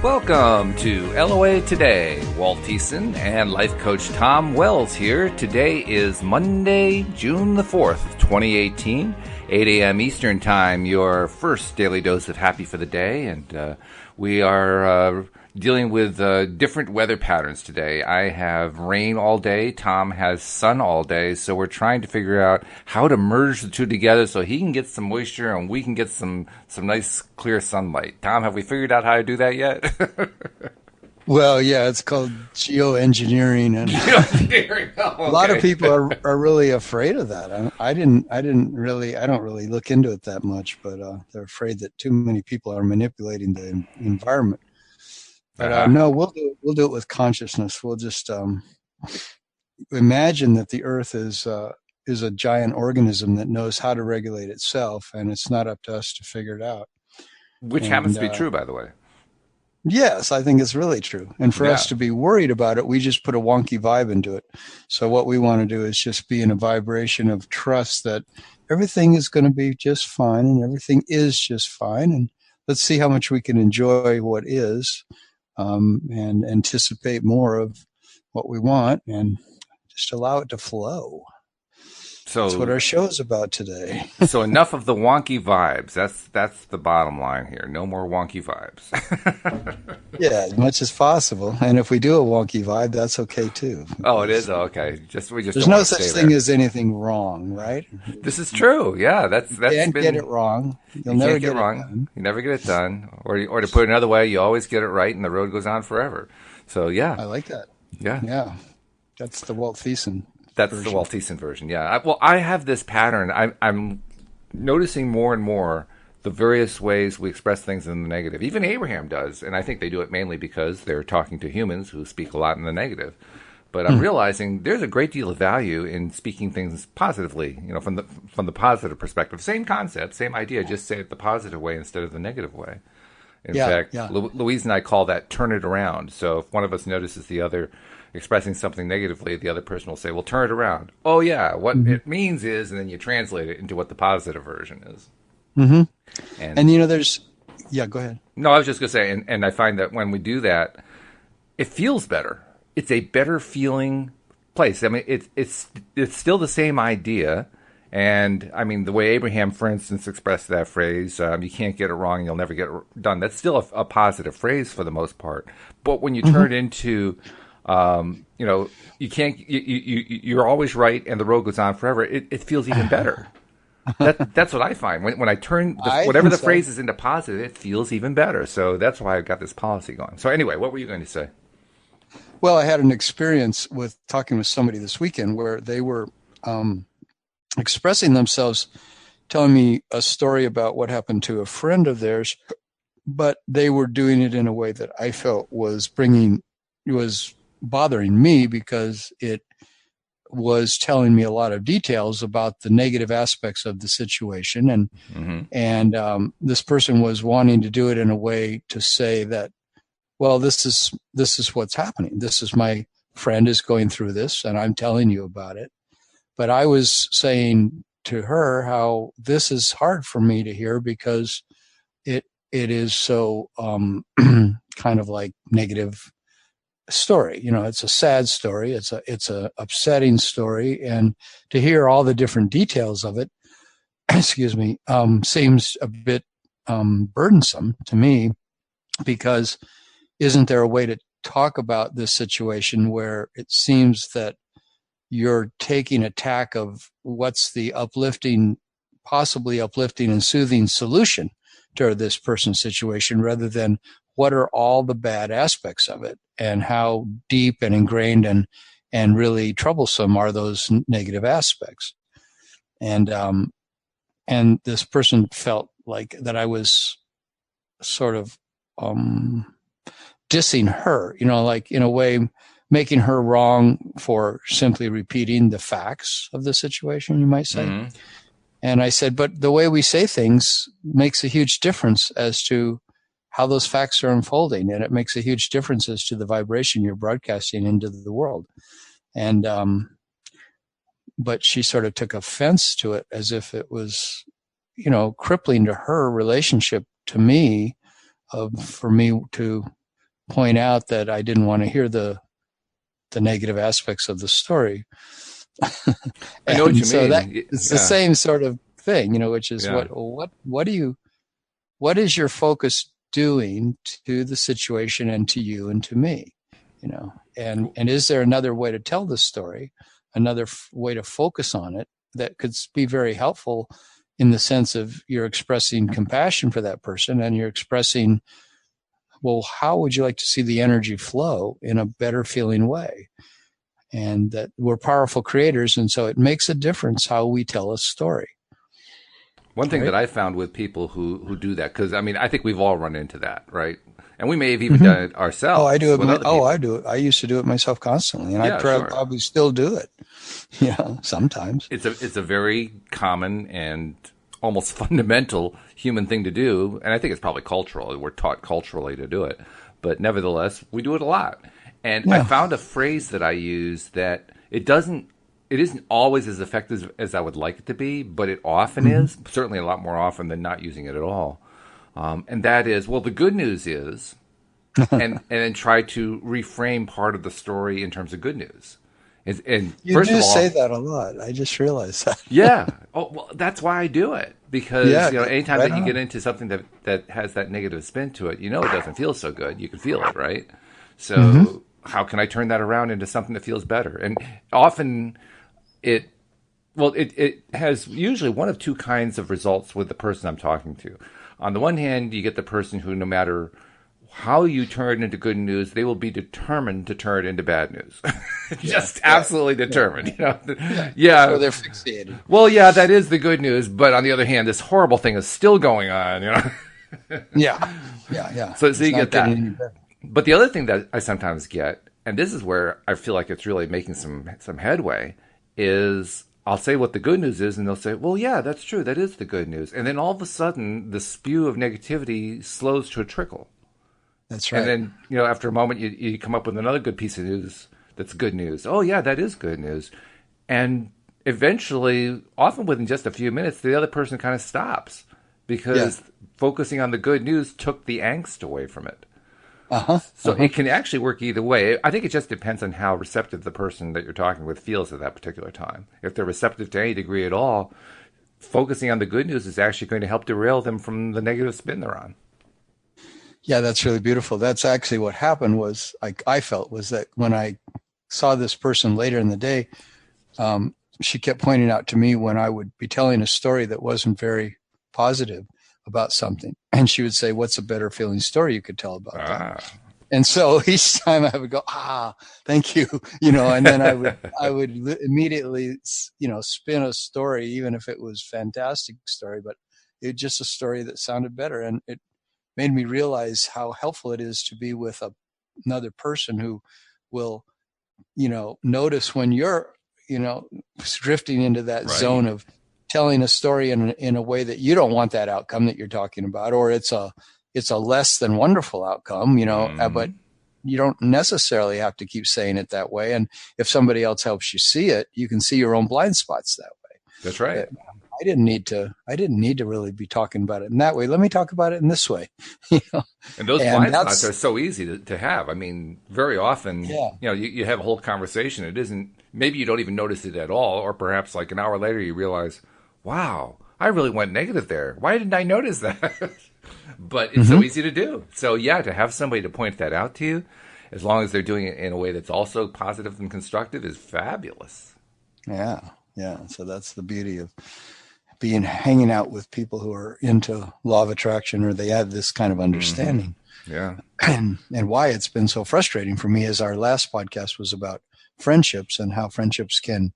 Welcome to LOA Today. Walt Thiessen and life coach Tom Wells here. Today is Monday, June the 4th, 2018, 8 a.m. Eastern Time, your first daily dose of happy for the day. And we are dealing with different weather patterns today. I have rain all day. Tom has sun all day. So we're trying to figure out how to merge the two together so he can get some moisture and we can get some nice clear sunlight. Tom, have we figured out how to do that yet? Well, yeah, it's called geoengineering, and Oh, a lot of people are really afraid of that. I don't really look into it that much, but they're afraid that too many people are manipulating the environment. But no, we'll do it with consciousness. We'll just imagine that the Earth is a giant organism that knows how to regulate itself, and it's not up to us to figure it out. Which happens to be true, by the way. Yes, I think it's really true. And for us to be worried about it, we just put a wonky vibe into it. So what we want to do is just be in a vibration of trust that everything is going to be just fine and everything is just fine. And let's see how much we can enjoy what is, and anticipate more of what we want and just allow it to flow. So that's what our show is about today. So enough of the wonky vibes. That's the bottom line here. No more wonky vibes. Yeah, as much as possible. And if we do a wonky vibe, that's okay too. Oh, it is? Oh, okay. There's no such thing as anything wrong, right? This is true. Yeah, that's you can't get it wrong. You'll never get it wrong. You never get it done. Or to put it another way, you always get it right, and the road goes on forever. So yeah, I like that. Yeah. That's the Walt Thiessen. That's the Walt Thiessen version, yeah. I have this pattern. I'm noticing more and more the various ways we express things in the negative. Even Abraham does, and I think they do it mainly because they're talking to humans who speak a lot in the negative. But I'm realizing there's a great deal of value in speaking things positively, from the positive perspective. Same concept, same idea, just say it the positive way instead of the negative way. In fact, Louise and I call that turn it around. So if one of us notices the other expressing something negatively, the other person will say, well, turn it around. Oh, yeah, what it means is, and then you translate it into what the positive version is. Mm-hmm. And there's, go ahead. No, I was just going to say, and I find that when we do that, it feels better. It's a better feeling place. I mean, it's still the same idea. And, I mean, the way Abraham, for instance, expressed that phrase, you can't get it wrong, you'll never get it done, that's still a positive phrase for the most part. But when you turn it into, you can't, you're always right and the road goes on forever, it feels even better. That's what I find. When I turn whatever the phrase is into positive, it feels even better. So that's why I got this policy going. So anyway, what were you going to say? Well, I had an experience with talking with somebody this weekend where they were expressing themselves, telling me a story about what happened to a friend of theirs, but they were doing it in a way that I felt was bothering me because it was telling me a lot of details about the negative aspects of the situation. And this person was wanting to do it in a way to say that, well, this is what's happening. This is my friend is going through this and I'm telling you about it. But I was saying to her how this is hard for me to hear because it is so kind of like negative story. It's a sad story. It's a upsetting story, and to hear all the different details of it, seems a bit burdensome to me. Because isn't there a way to talk about this situation where it seems that you're taking a tack of what's the possibly uplifting and soothing solution to this person's situation rather than what are all the bad aspects of it and how deep and ingrained and really troublesome are those negative aspects. And this person felt like that I was sort of dissing her, like in a way making her wrong for simply repeating the facts of the situation, you might say. Mm-hmm. And I said, but the way we say things makes a huge difference as to how those facts are unfolding. And it makes a huge difference as to the vibration you're broadcasting into the world. And, but she sort of took offense to it as if it was, crippling to her relationship to me, for me to point out that I didn't want to hear the negative aspects of the story. I know what And you so that mean. it's the Yeah, same sort of thing, which is yeah. what is your focus doing to the situation and to you and to me, and is there another way to tell the story, another way to focus on it that could be very helpful in the sense of you're expressing compassion for that person and you're expressing, well, how would you like to see the energy flow in a better feeling way? And that we're powerful creators. And so it makes a difference how we tell a story. One thing Right? that I found with people who do that, because I mean, I think we've all run into that, right? And we may have even Mm-hmm. done it Oh, I ourselves do it. with other I people. do it. I used to do it myself constantly, and I Yeah, sure. probably still do it. Sometimes. It's a very common and almost fundamental human thing to do, and I think it's probably cultural. We're taught culturally to do it, but nevertheless, we do it a lot. And I Yeah. found a phrase that I use that it isn't always as effective as I would like it to be, but it often Mm-hmm. is. Certainly, a lot more often than not using it at all. And that is, well, the good news is, and then try to reframe part of the story in terms of good news. And You first of do say all, that a lot. I just realized that. yeah. Oh, well, that's why I do it because Yeah, anytime right that you get on. into something that has that negative spin to it, it doesn't feel so good. You can feel it, right? Mm-hmm. So how can I turn that around into something that feels better? And often it it has usually one of two kinds of results with the person I'm talking to. On the one hand, you get the person who, no matter how you turn it into good news, they will be determined to turn it into bad news. Yeah. Just Yeah. absolutely determined. Yeah. That's where Yeah. they're fixated. Well, yeah, that is the good news. But on the other hand, this horrible thing is still going on. Yeah. Yeah. Yeah. So It's you not get getting that. any better. But the other thing that I sometimes get, and this is where I feel like it's really making some headway, is I'll say what the good news is, and they'll say, "Well, yeah, that's true. That is the good news." And then all of a sudden, the spew of negativity slows to a trickle. That's And right. then, after a moment, you come up with another good piece of news that's good news. Oh, yeah, that is good news. And eventually, often within just a few minutes, the other person kind of stops Yeah. because focusing on the good news took the angst away from it. Uh-huh. So Uh-huh. it can actually work either way. I think it just depends on how receptive the person that you're talking with feels at that particular time. If they're receptive to any degree at all, focusing on the good news is actually going to help derail them from the negative spin they're on. Yeah, that's really beautiful. That's actually what happened was I felt was that when I saw this person later in the day, she kept pointing out to me when I would be telling a story that wasn't very positive about something. And she would say, what's a better feeling story you could tell about that? Ah. And so each time I would go, thank you, and then I would immediately, spin a story, even if it was a fantastic story, but it just a story that sounded better. And it made me realize how helpful it is to be with another person who will, notice when you're, drifting into that Right. zone of telling a story in a way that you don't want that outcome that you're talking about, or it's a less than wonderful outcome, but you don't necessarily have to keep saying it that way. And if somebody else helps you see it, you can see your own blind spots that way. That's right. That I didn't need to really be talking about it in that way. Let me talk about it in this way. you know, And those and blind spots that's, are so easy to have. I mean, very often, yeah. you have a whole conversation. It isn't, maybe you don't even notice it at all, or perhaps like an hour later you realize, wow, I really went negative there. Why didn't I notice that? But it's so easy to do. So, yeah, to have somebody to point that out to you, as long as they're doing it in a way that's also positive and constructive, is fabulous. Yeah. Yeah. So that's the beauty of hanging out with people who are into law of attraction, or they have this kind of understanding. Yeah. And why it's been so frustrating for me is our last podcast was about friendships and how friendships can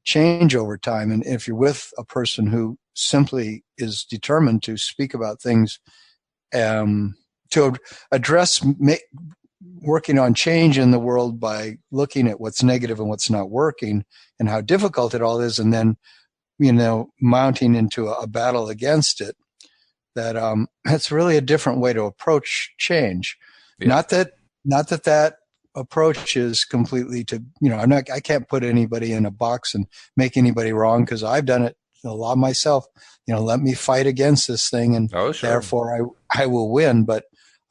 change over time. And if you're with a person who simply is determined to speak about things, to address working on change in the world by looking at what's negative and what's not working and how difficult it all is, and then mounting into a battle against it, that it's really a different way to approach change. Yeah. Not that approach is completely to, I can't put anybody in a box and make anybody wrong, because I've done it a lot myself. Let me fight against this thing, and Oh, sure. therefore I will win. But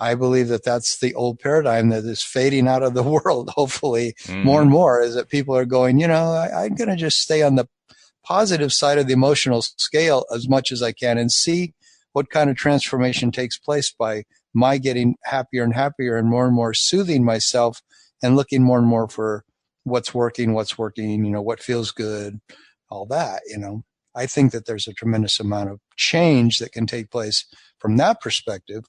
I believe that that's the old paradigm that is fading out of the world. Hopefully, more Mm-hmm. and more is that people are going, I'm going to just stay on the positive side of the emotional scale as much as I can and see what kind of transformation takes place by my getting happier and happier and more soothing myself and looking more and more for what's working, what feels good, all that. I think that there's a tremendous amount of change that can take place from that perspective,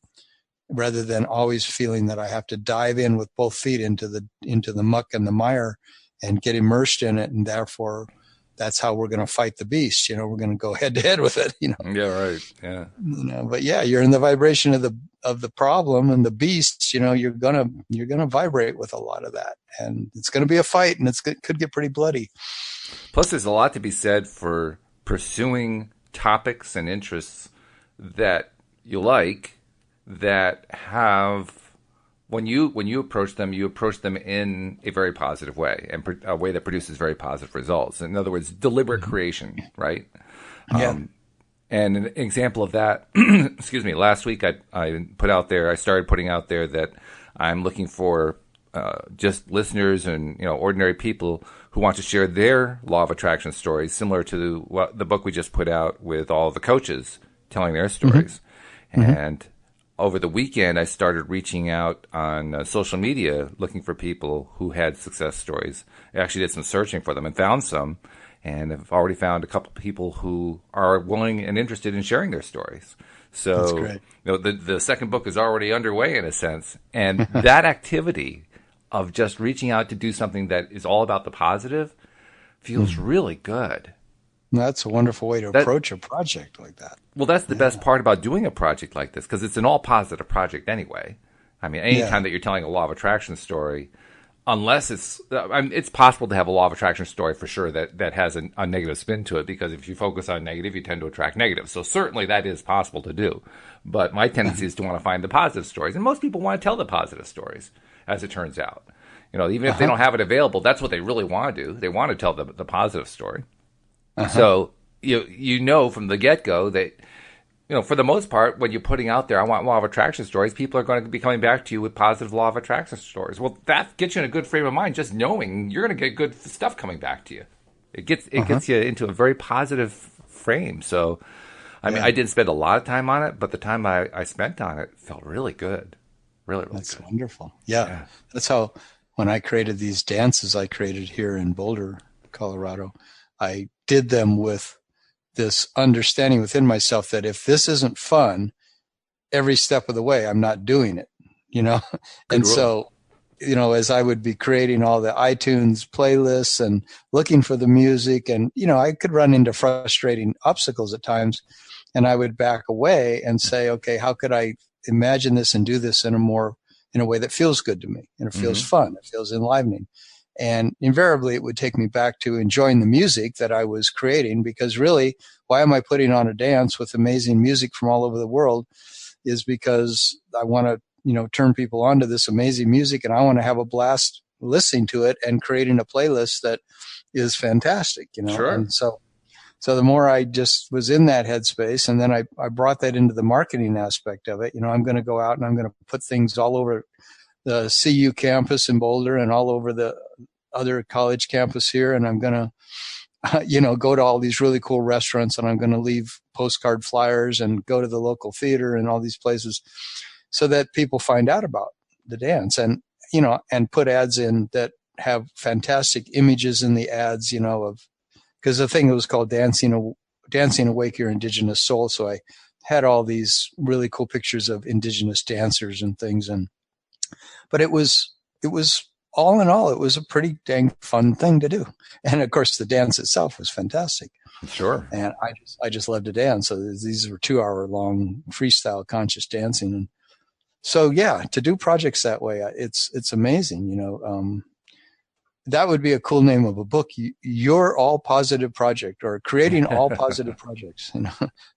rather than always feeling that I have to dive in with both feet into the muck and the mire and get immersed in it, and therefore that's how we're going to fight the beast. We're going to go head to head with it. Yeah, right. Yeah. But yeah, you're in the vibration of the problem and the beast. You're gonna vibrate with a lot of that, and it's going to be a fight, and could get pretty bloody. Plus, there's a lot to be said for pursuing topics and interests that you like, that have, when you approach them in a very positive way, and a way that produces very positive results. In other words, deliberate creation, right? Yeah. And an example of that, excuse me, last week I started putting out there that I'm looking for just listeners and ordinary people who want to share their law of attraction stories, similar to the book we just put out with all the coaches telling their stories. Mm-hmm. And over the weekend, I started reaching out on social media, looking for people who had success stories. I actually did some searching for them and found some. And I've already found a couple of people who are willing and interested in sharing their stories. So, that's great. The second book is already underway in a sense. And that activity of just reaching out to do something that is all about the positive feels really good. That's a wonderful way to approach a project like that. Well, that's the best part about doing a project like this, because it's an all positive project anyway. I mean, anytime that you're telling a law of attraction story, unless it's possible to have a law of attraction story for sure that has a negative spin to it, because if you focus on negative, you tend to attract negative. So certainly that is possible to do. But my tendency is to want to find the positive stories. And most people want to tell the positive stories, as it turns out. Even if they don't have it available, that's what they really want to do. They want to tell the positive story. So from the get-go that, for the most part, when you're putting out there, I want law of attraction stories, people are going to be coming back to you with positive law of attraction stories. Well, that gets you in a good frame of mind, just knowing you're going to get good stuff coming back to you. It gets you into a very positive frame. So, I mean, I didn't spend a lot of time on it, but the time I spent on it felt really good. Really, really That's good. wonderful. Yeah. That's how, when I created these dances I created here in Boulder, Colorado, I did them with this understanding within myself that if this isn't fun, every step of the way, I'm not doing it, And so, as I would be creating all the iTunes playlists and looking for the music, and, I could run into frustrating obstacles at times, and I would back away and say, okay, how could I imagine this and do this in a way that feels good to me, and it feels fun, it feels enlivening. And invariably, it would take me back to enjoying the music that I was creating, because really, why am I putting on a dance with amazing music from all over the world? Is because I want to, turn people on to this amazing music, and I want to have a blast listening to it and creating a playlist that is fantastic, Sure. And so the more I just was in that headspace, and then I brought that into the marketing aspect of it. I'm going to go out and I'm going to put things all over the CU campus in Boulder and all over the other college campus here. And I'm going to, go to all these really cool restaurants, and I'm going to leave postcard flyers and go to the local theater and all these places so that people find out about the dance, and, and put ads in that have fantastic images in the ads, because the thing was called Dancing Awake Your Indigenous Soul. So I had all these really cool pictures of indigenous dancers and things. But it was all in all, it was a pretty dang fun thing to do. And of course, the dance itself was fantastic. Sure. And I just love to dance. So these were 2-hour long freestyle conscious dancing. And so, to do projects that way, it's amazing. That would be a cool name of a book. Your All Positive Project, or Creating All Positive Projects,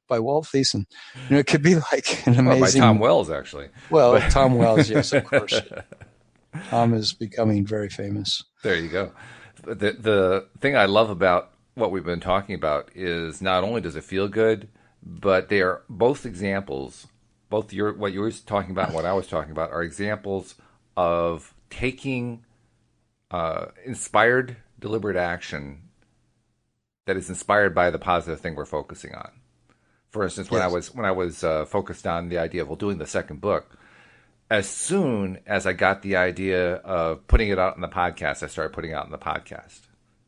by Walt Thiessen. It could be like an amazing. By Tom Wells, actually. Well, Tom Wells, yes, of course. Tom is becoming very famous. There you go. The thing I love about what we've been talking about is not only does it feel good, but they are both examples both what you were talking about and what I was talking about are examples of taking inspired, deliberate action that is inspired by the positive thing we're focusing on. For instance, when Yes. I was focused on the idea of doing the second book, as soon as I got the idea of putting it out in the podcast, I started putting it out in the podcast.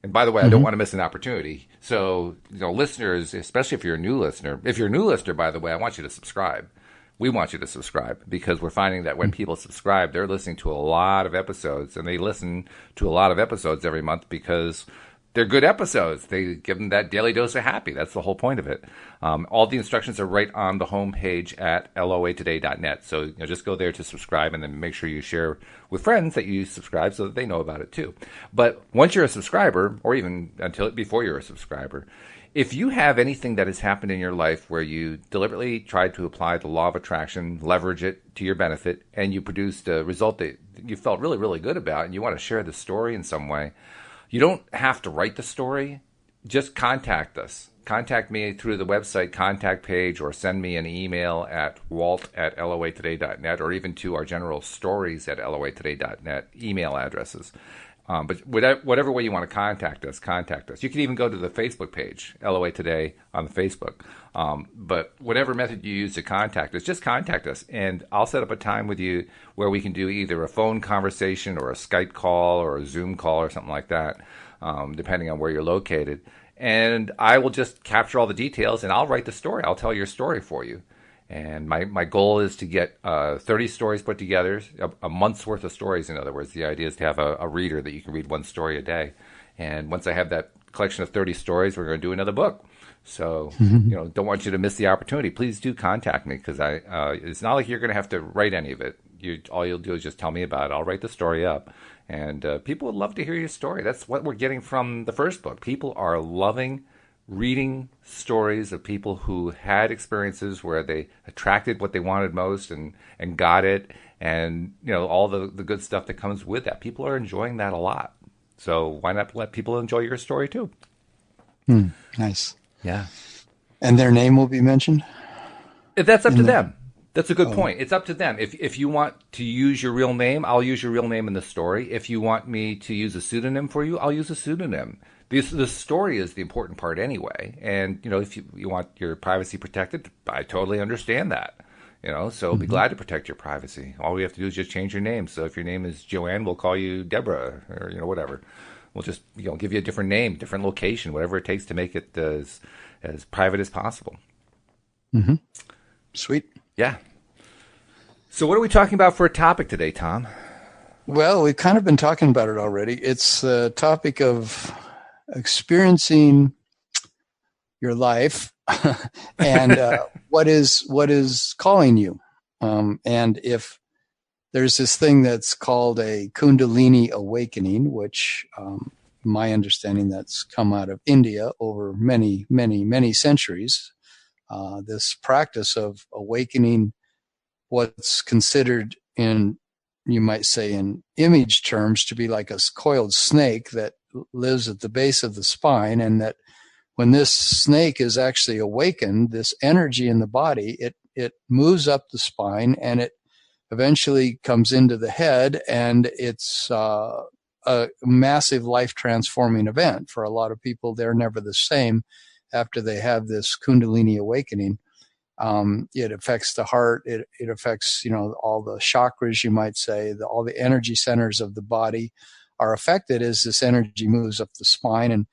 And by the way, I don't Mm-hmm. want to miss an opportunity. So, listeners, especially if you're a new listener, by the way, I want you to subscribe. We want you to subscribe because we're finding that when people subscribe, they're listening to a lot of episodes, and they listen to a lot of episodes every month because they're good episodes. They give them that daily dose of happy. That's the whole point of it. All the instructions are right on the homepage at loatoday.net. So just go there to subscribe, and then make sure you share with friends that you subscribe so that they know about it too. But once you're a subscriber, or even before you're a subscriber, if you have anything that has happened in your life where you deliberately tried to apply the law of attraction, leverage it to your benefit, and you produced a result that you felt really, really good about, and you want to share the story in some way, you don't have to write the story. Just contact us. Contact me through the website contact page, or send me an email at walt@loatoday.net, or even to our general stories@loatoday.net email addresses. But whatever way you want to contact us, contact us. You can even go to the Facebook page, LOA Today, on the Facebook. But whatever method you use to contact us, just contact us. And I'll set up a time with you where we can do either a phone conversation or a Skype call or a Zoom call or something like that, depending on where you're located. And I will just capture all the details, and I'll write the story. I'll tell your story for you. And my goal is to get 30 stories put together, a month's worth of stories, in other words. The idea is to have a reader that you can read one story a day. And once I have that collection of 30 stories, we're going to do another book. So, don't want you to miss the opportunity. Please do contact me, because it's not like you're going to have to write any of it. All you'll do is just tell me about it. I'll write the story up. And people would love to hear your story. That's what we're getting from the first book. People are loving reading stories of people who had experiences where they attracted what they wanted most and got it, and all the good stuff that comes with that. People are enjoying that a lot. So why not let people enjoy your story too? Nice. Yeah. And their name will be mentioned? That's up to them. That's a good point. It's up to them. If you want to use your real name, I'll use your real name in the story. If you want me to use a pseudonym for you, I'll use a pseudonym. The story is the important part anyway. And, if you want your privacy protected, I totally understand that. So be glad to protect your privacy. All we have to do is just change your name. So if your name is Joanne, we'll call you Deborah, or, whatever. We'll just, give you a different name, different location, whatever it takes to make it as private as possible. Mm-hmm. Sweet. Yeah. So what are we talking about for a topic today, Tom? Well, we've kind of been talking about it already. It's the topic of experiencing your life and what is calling you. And if there's this thing that's called a Kundalini awakening, which my understanding that's come out of India over many, many, many centuries. This practice of awakening what's considered you might say in image terms, to be like a coiled snake that lives at the base of the spine, and that when this snake is actually awakened, this energy in the body, it moves up the spine, and it eventually comes into the head, and it's a massive life-transforming event. For a lot of people, they're never the same after they have this Kundalini awakening. It affects the heart. It affects, all the chakras, you might say, all the energy centers of the body are affected as this energy moves up the spine. And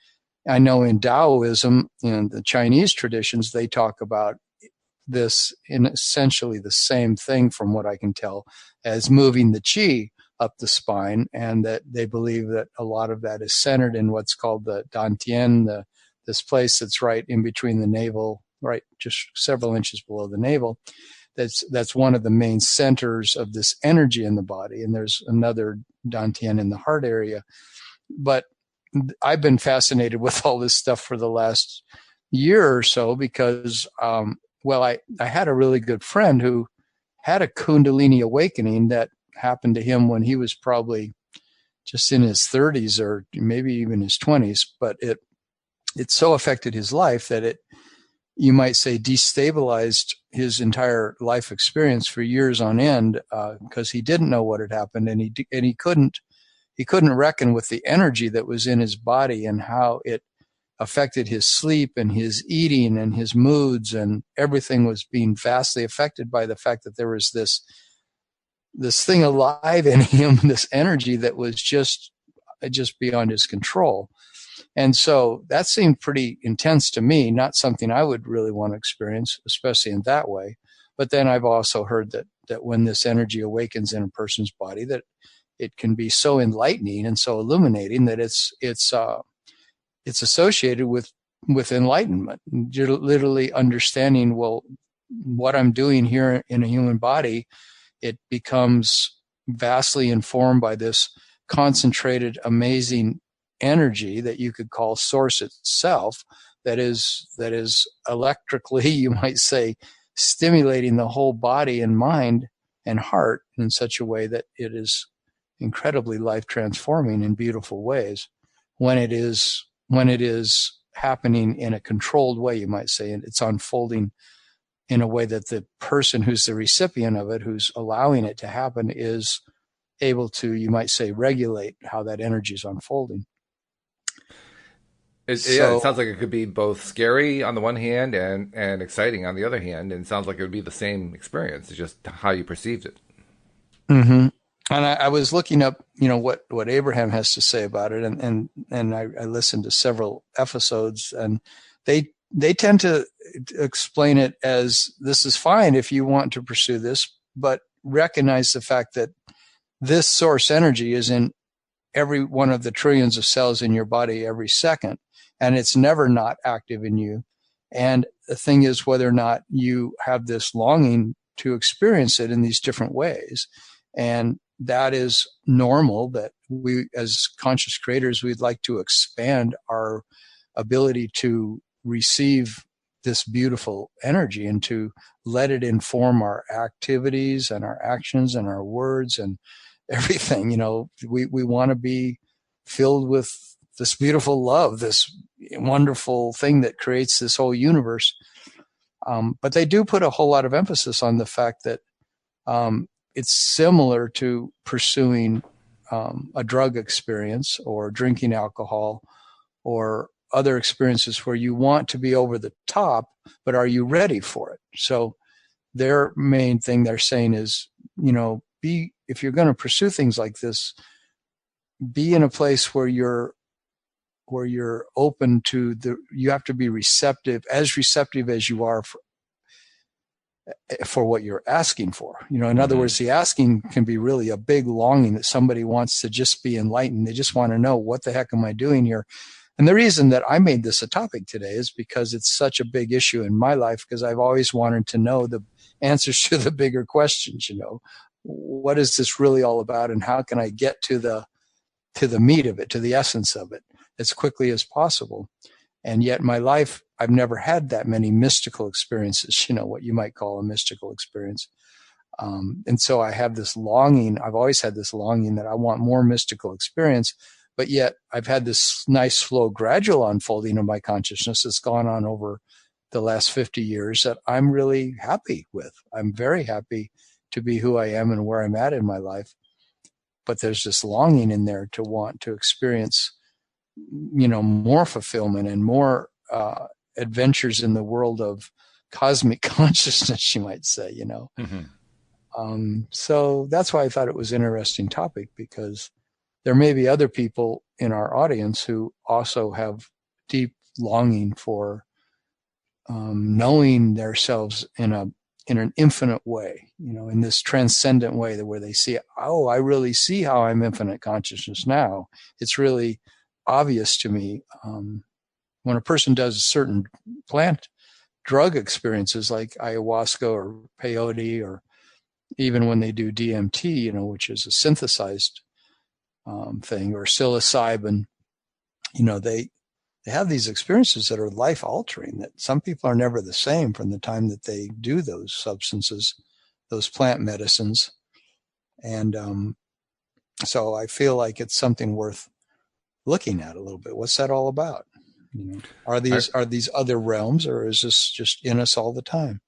I know in Taoism, in the Chinese traditions, they talk about this in essentially the same thing, from what I can tell, as moving the qi up the spine, and that they believe that a lot of that is centered in what's called the dantian, this place that's right in between the navel, right just several inches below the navel. That's one of the main centers of this energy in the body. And there's another dantian in the heart area. But I've been fascinated with all this stuff for the last year or so because, I had a really good friend who had a Kundalini awakening that happened to him when he was probably just in his 30s or maybe even his 20s. But it so affected his life that you might say, destabilized his entire life experience for years on end, because he didn't know what had happened, and he couldn't reckon with the energy that was in his body and how it affected his sleep and his eating and his moods, and everything was being vastly affected by the fact that there was this thing alive in him, this energy that was just beyond his control. And so that seemed pretty intense to me, not something I would really want to experience, especially in that way. But then I've also heard that when this energy awakens in a person's body, that it can be so enlightening and so illuminating that it's associated with enlightenment. You're literally understanding, well, what I'm doing here in a human body, it becomes vastly informed by this concentrated, amazing energy that you could call source itself, that is electrically, you might say, stimulating the whole body and mind and heart in such a way that it is incredibly life transforming in beautiful ways when it is happening in a controlled way, you might say, and it's unfolding in a way that the person who's the recipient of it, who's allowing it to happen, is able to, you might say, regulate how that energy is unfolding. Yeah, it sounds like it could be both scary on the one hand and exciting on the other hand, and it sounds like it would be the same experience. It's just how you perceived it. Mm-hmm. And I was looking up, what Abraham has to say about it, and I listened to several episodes, and they tend to explain it as, this is fine if you want to pursue this, but recognize the fact that this source energy is in every one of the trillions of cells in your body every second, and it's never not active in you. And the thing is whether or not you have this longing to experience it in these different ways. And that is normal, that we, as conscious creators, we'd like to expand our ability to receive this beautiful energy and to let it inform our activities and our actions and our words and everything. We want to be filled with this beautiful love, this wonderful thing that creates this whole universe. But they do put a whole lot of emphasis on the fact that it's similar to pursuing a drug experience or drinking alcohol or other experiences where you want to be over the top, but are you ready for it? So their main thing they're saying is, if you're going to pursue things like this, be in a place where you're open to you have to be receptive as you are for what you're asking for. In other words, the asking can be really a big longing that somebody wants to just be enlightened. They just want to know, what the heck am I doing here? And the reason that I made this a topic today is because it's such a big issue in my life, because I've always wanted to know the answers to the bigger questions. What is this really all about, and how can I get to the meat of it, to the essence of it, as quickly as possible? And yet my life, I've never had that many mystical experiences, what you might call a mystical experience. And so I have this longing, I've always had this longing that I want more mystical experience, but yet I've had this nice, slow, gradual unfolding of my consciousness that's gone on over the last 50 years that I'm really happy with. I'm very happy to be who I am and where I'm at in my life. But there's this longing in there to want to experience, more fulfillment and more adventures in the world of cosmic consciousness, you might say, So that's why I thought it was an interesting topic, because there may be other people in our audience who also have deep longing for knowing themselves in an infinite way, in this transcendent way, where they see, oh, I really see how I'm infinite consciousness now. It's really obvious to me. When a person does certain plant drug experiences like ayahuasca or peyote, or even when they do DMT, which is a synthesized thing, or psilocybin, they have these experiences that are life altering, that some people are never the same from the time that they do those substances, those plant medicines. And so I feel like it's something worth looking at a little bit. What's that all about? Are these other realms, or is this just in us all the time?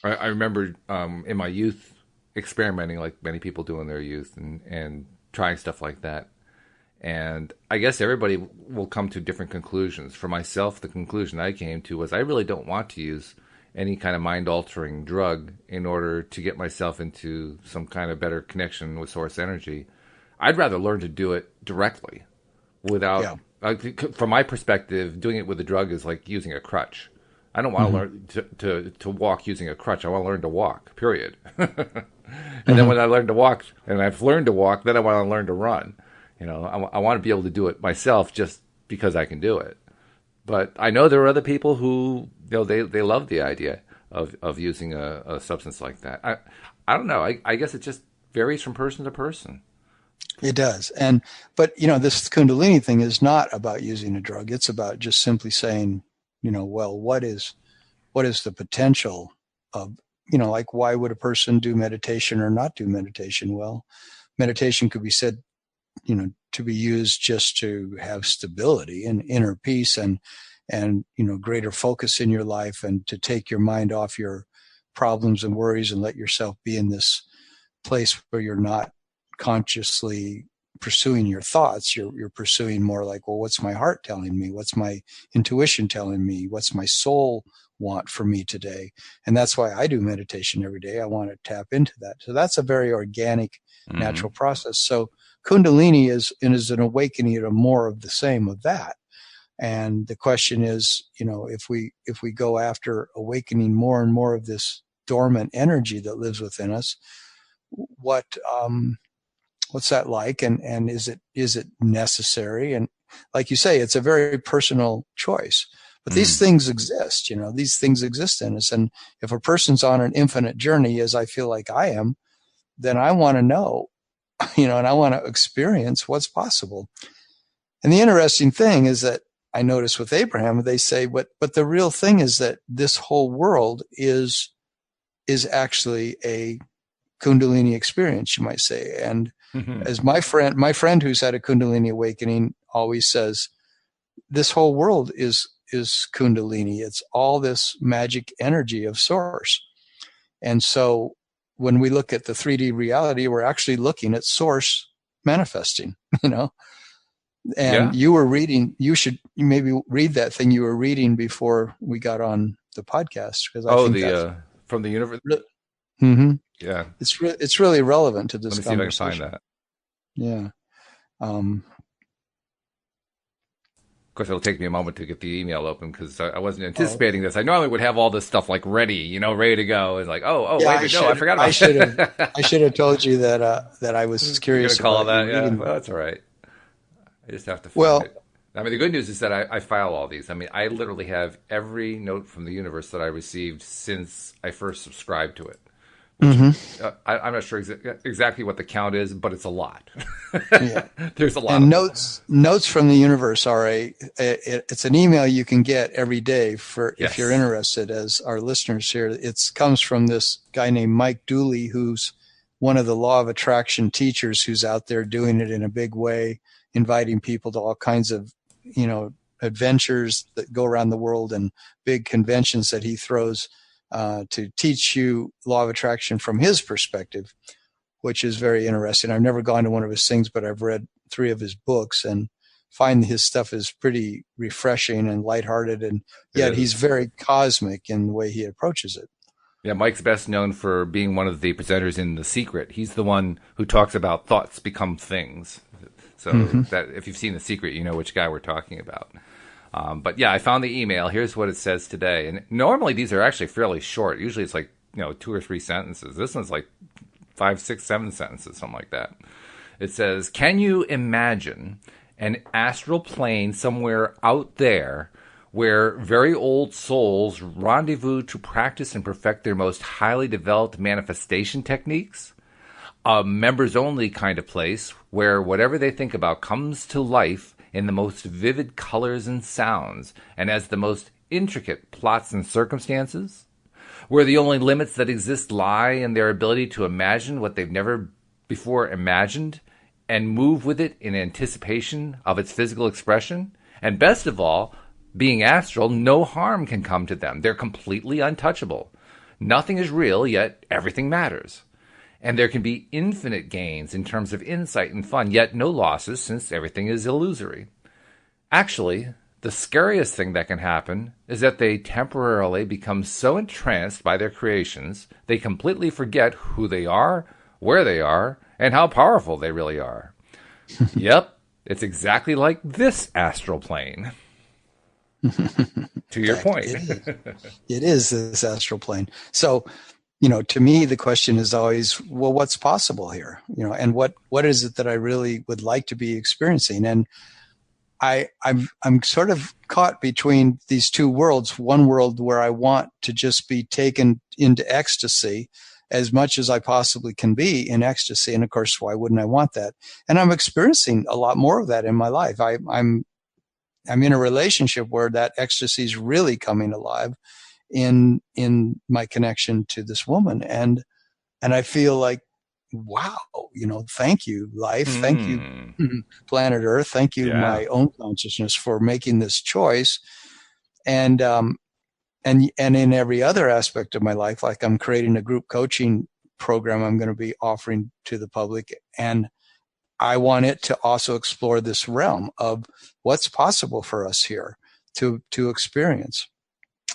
I remember in my youth experimenting like many people do in their youth and trying stuff like that. And I guess everybody will come to different conclusions. For myself, the conclusion I came to was I really don't want to use any kind of mind-altering drug in order to get myself into some kind of better connection with source energy. I'd rather learn to do it directly without, from my perspective, doing it with a drug is like using a crutch. I don't want to learn to walk using a crutch. I want to learn to walk, period. And then when I learn to walk, and I've learned to walk, then I want to learn to run. I want to be able to do it myself just because I can do it. But I know there are other people who, they love the idea of using a substance like that. I don't know. I guess it just varies from person to person. It does. But this Kundalini thing is not about using a drug. It's about just simply saying, well, what is the potential of, like, why would a person do meditation or not do meditation? Well, meditation could be said, to be used just to have stability and inner peace and greater focus in your life, and to take your mind off your problems and worries and let yourself be in this place where you're not consciously pursuing your thoughts. You're pursuing more like, well, what's my heart telling me? What's my intuition telling me? What's my soul want for me today? And that's why I do meditation every day. I want to tap into that. So that's a very organic, natural process. So Kundalini is an awakening to more of the same of that. And the question is, if we go after awakening more and more of this dormant energy that lives within us, what's that like? And is it necessary? And like you say, it's a very personal choice. But these things exist, these things exist in us. And if a person's on an infinite journey, as I feel like I am, then I want to know, and I want to experience what's possible. And the interesting thing is that I notice with Abraham, they say, but the real thing is that this whole world is actually a Kundalini experience, you might say. And as my friend who's had a Kundalini awakening always says, this whole world is Kundalini. It's all this magic energy of source. And so when we look at the 3D reality, we're actually looking at source manifesting, And you were reading, you maybe read that thing you were reading before we got on the podcast. Because I think from the universe. Yeah. It's really relevant to this conversation. Let me see if I can find that. Yeah. Of course, it'll take me a moment to get the email open because I wasn't anticipating this. I normally would have all this stuff like ready, ready to go. It's like, I forgot about it. I should have told you that I was curious. You're gonna call that? Yeah, well, that's all right. I just have to find it. I mean, the good news is that I file all these. I mean, I literally have every note from the universe that I received since I first subscribed to it. I'm not sure exactly what the count is, but it's a lot. Yeah. There's a lot. And notes from the universe are it's an email you can get every day if you're interested, as our listeners here. It comes from this guy named Mike Dooley, who's one of the law of attraction teachers who's out there doing it in a big way, inviting people to all kinds of, adventures that go around the world and big conventions that he throws to teach you law of attraction from his perspective, which is very interesting. I've never gone to one of his things, but I've read 3 of his books and find his stuff is pretty refreshing and lighthearted, and yet he's very cosmic in the way he approaches it. Yeah, Mike's best known for being one of the presenters in The Secret. He's the one who talks about thoughts become things. So that if you've seen The Secret, you know which guy we're talking about. But yeah, I found the email. Here's what it says today. And normally these are actually fairly short. Usually it's like, 2 or 3 sentences. This one's like 5, 6, 7 sentences, something like that. It says, can you imagine an astral plane somewhere out there where very old souls rendezvous to practice and perfect their most highly developed manifestation techniques? A members-only kind of place where whatever they think about comes to life in the most vivid colors and sounds, and as the most intricate plots and circumstances, where the only limits that exist lie in their ability to imagine what they've never before imagined, and move with it in anticipation of its physical expression, and best of all, Being astral, no harm can come to them. They're completely untouchable. Nothing is real, yet everything matters. And there can be infinite gains in terms of insight and fun, yet no losses since everything is illusory. Actually, the scariest thing that can happen is that they temporarily become so entranced by their creations, they completely forget who they are, where they are, and how powerful they really are. Yep, it's exactly like this astral plane. To your point. It is this astral plane. So, to me, the question is always, well, what's possible here? And what is it that I really would like to be experiencing? And I'm sort of caught between these two worlds. One world where I want to just be taken into ecstasy as much as I possibly can be in ecstasy. And of course, why wouldn't I want that? And I'm experiencing a lot more of that in my life. I'm in a relationship where that ecstasy is really coming alive in my connection to this woman. And I feel like, wow, thank you, life. Thank you, planet Earth. Thank you, my own consciousness, for making this choice. And in every other aspect of my life, like I'm creating a group coaching program I'm going to be offering to the public. And I want it to also explore this realm of what's possible for us here to experience.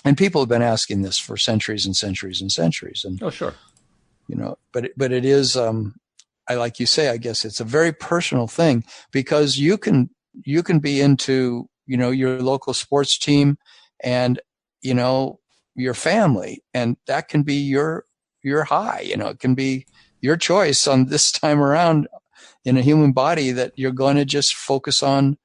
And people have been asking this for centuries and centuries and centuries. And, oh, sure. But it is, like you say, I guess it's a very personal thing, because you can be into, your local sports team and, your family, and that can be your high. It can be your choice on this time around in a human body that you're going to just focus on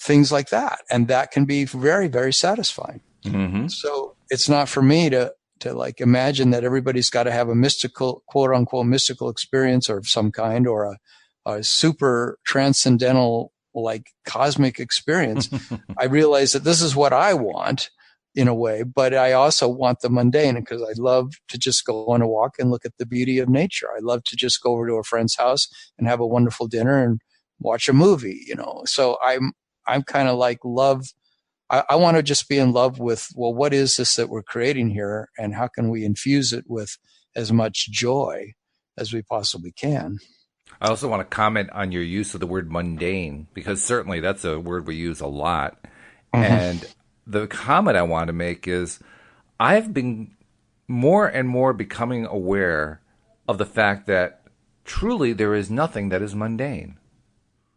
things like that. And that can be very, very satisfying. Mm-hmm. So it's not for me to like imagine that everybody's got to have a mystical, quote unquote, mystical experience of some kind, or a super transcendental, like cosmic experience. I realize that this is what I want in a way, but I also want the mundane, because I love to just go on a walk and look at the beauty of nature. I love to just go over to a friend's house and have a wonderful dinner and watch a movie, So I'm kind of like love. I want to just be in love with, well, what is this that we're creating here, and how can we infuse it with as much joy as we possibly can? I also want to comment on your use of the word mundane, because certainly that's a word we use a lot. Mm-hmm. And the comment I want to make is I've been more and more becoming aware of the fact that truly there is nothing that is mundane.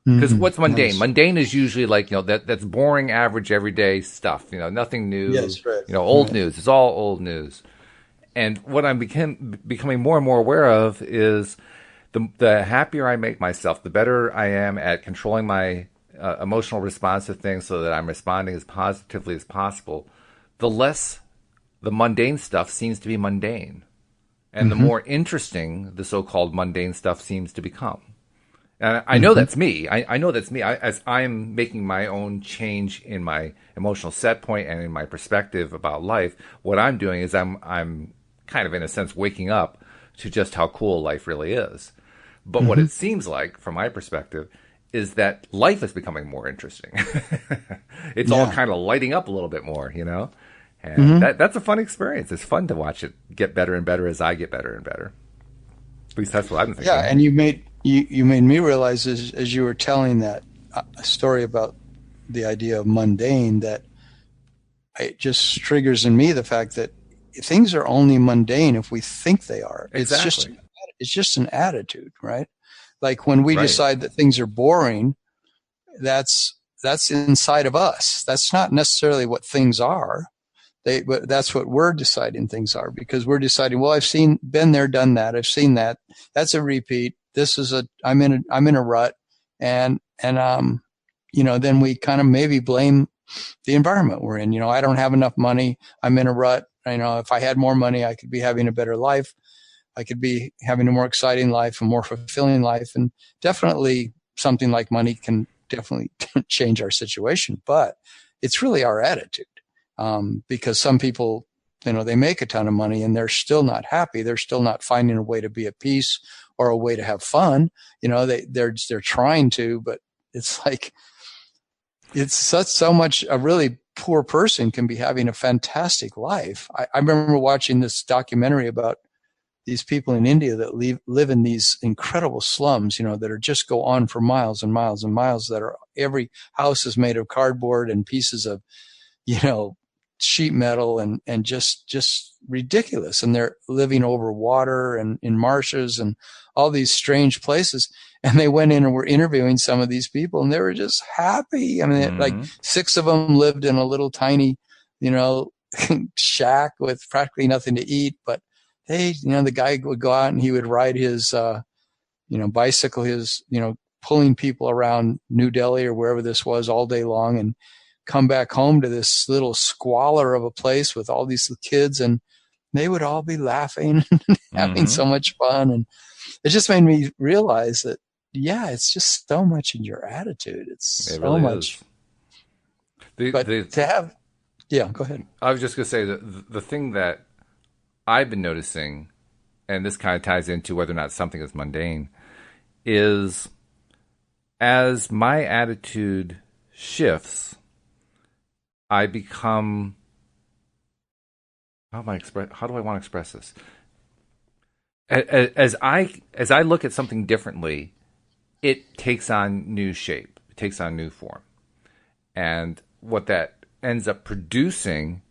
Because what's mundane? Nice. Mundane is usually like, that's boring, average, everyday stuff. Nothing new. Yes, right. Old news. It's all old news. And what I'm becoming more and more aware of is the happier I make myself, the better I am at controlling my emotional response to things so that I'm responding as positively as possible, the less the mundane stuff seems to be mundane. And the more interesting the so-called mundane stuff seems to become. And I know that's me. I know that's me. As I'm making my own change in my emotional set point and in my perspective about life, what I'm doing is I'm kind of, in a sense, waking up to just how cool life really is. But what it seems like, from my perspective, is that life is becoming more interesting. It's all kind of lighting up a little bit more, And that's a fun experience. It's fun to watch it get better and better as I get better and better. At least that's what I'm thinking. Yeah, and you made me realize as you were telling that story about the idea of mundane, that it just triggers in me the fact that things are only mundane if we think they are. Exactly. It's just an attitude, right? Like when we decide that things are boring, that's inside of us. That's not necessarily what things are. But that's what we're deciding things are, because we're deciding, well, been there, done that. I've seen that. That's a repeat. I'm in a rut. And then we kind of maybe blame the environment we're in. I don't have enough money. I'm in a rut. If I had more money, I could be having a better life. I could be having a more exciting life, a more fulfilling life. And definitely something like money can definitely change our situation, but it's really our attitude. Because some people, they make a ton of money and they're still not happy. They're still not finding a way to be at peace or a way to have fun. They're trying to, but it's like, it's so much a really poor person can be having a fantastic life. I remember watching this documentary about these people in India that live in these incredible slums, that are just go on for miles and miles and miles, that are, every house is made of cardboard and pieces of, sheet metal and just ridiculous. And they're living over water and in marshes and all these strange places. And they went in and were interviewing some of these people, and they were just happy. I mean, like 6 of them lived in a little tiny, shack with practically nothing to eat. But they, the guy would go out and he would ride his, bicycle, pulling people around New Delhi or wherever this was all day long, and come back home to this little squalor of a place with all these kids, and they would all be laughing and having so much fun. And it just made me realize that, it's just so much in your attitude. It's so really much. But to have, go ahead. I was just going to say that the thing that I've been noticing, and this kind of ties into whether or not something is mundane, is as my attitude shifts, I become, how do I want to express this? As I look at something differently, it takes on new shape, it takes on new form. And what that ends up producing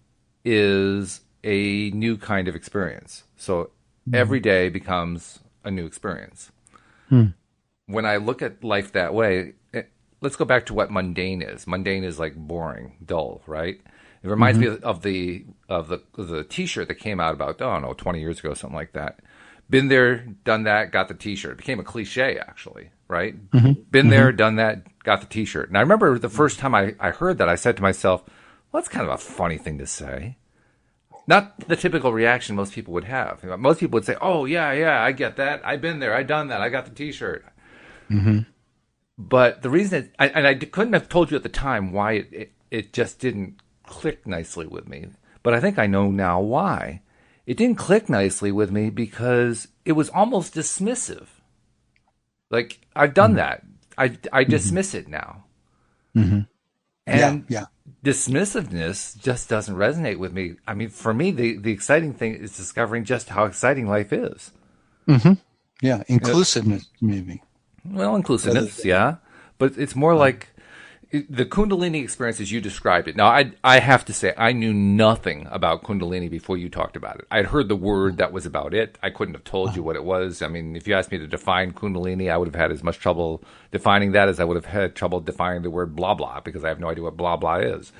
is a new kind of experience. So every day becomes a new experience. When I look at life that way, let's go back to what mundane is. Mundane is like boring, dull, right? It reminds me of the T-shirt that came out about, 20 years ago, something like that. Been there, done that, got the T-shirt. It became a cliche, actually, right? Been there, done that, got the T-shirt. And I remember the first time I heard that, I said to myself, well, that's kind of a funny thing to say. Not the typical reaction most people would have. Most people would say, oh, yeah, I get that. I've been there, I've done that, I got the T-shirt. But the reason, I couldn't have told you at the time why it just didn't click nicely with me. But I think I know now why. It didn't click nicely with me because it was almost dismissive. Like, I've done that. I dismiss it now. And dismissiveness just doesn't resonate with me. I mean, for me, the exciting thing is discovering just how exciting life is. Yeah, inclusiveness, maybe. Well, inclusiveness, yeah. But it's more like the Kundalini experience as you described it. Now, I have to say, I knew nothing about Kundalini before you talked about it. I'd heard the word, that was about it. I couldn't have told you what it was. I mean, if you asked me to define Kundalini, I would have had as much trouble defining that as I would have had trouble defining the word blah blah, because I have no idea what blah blah is.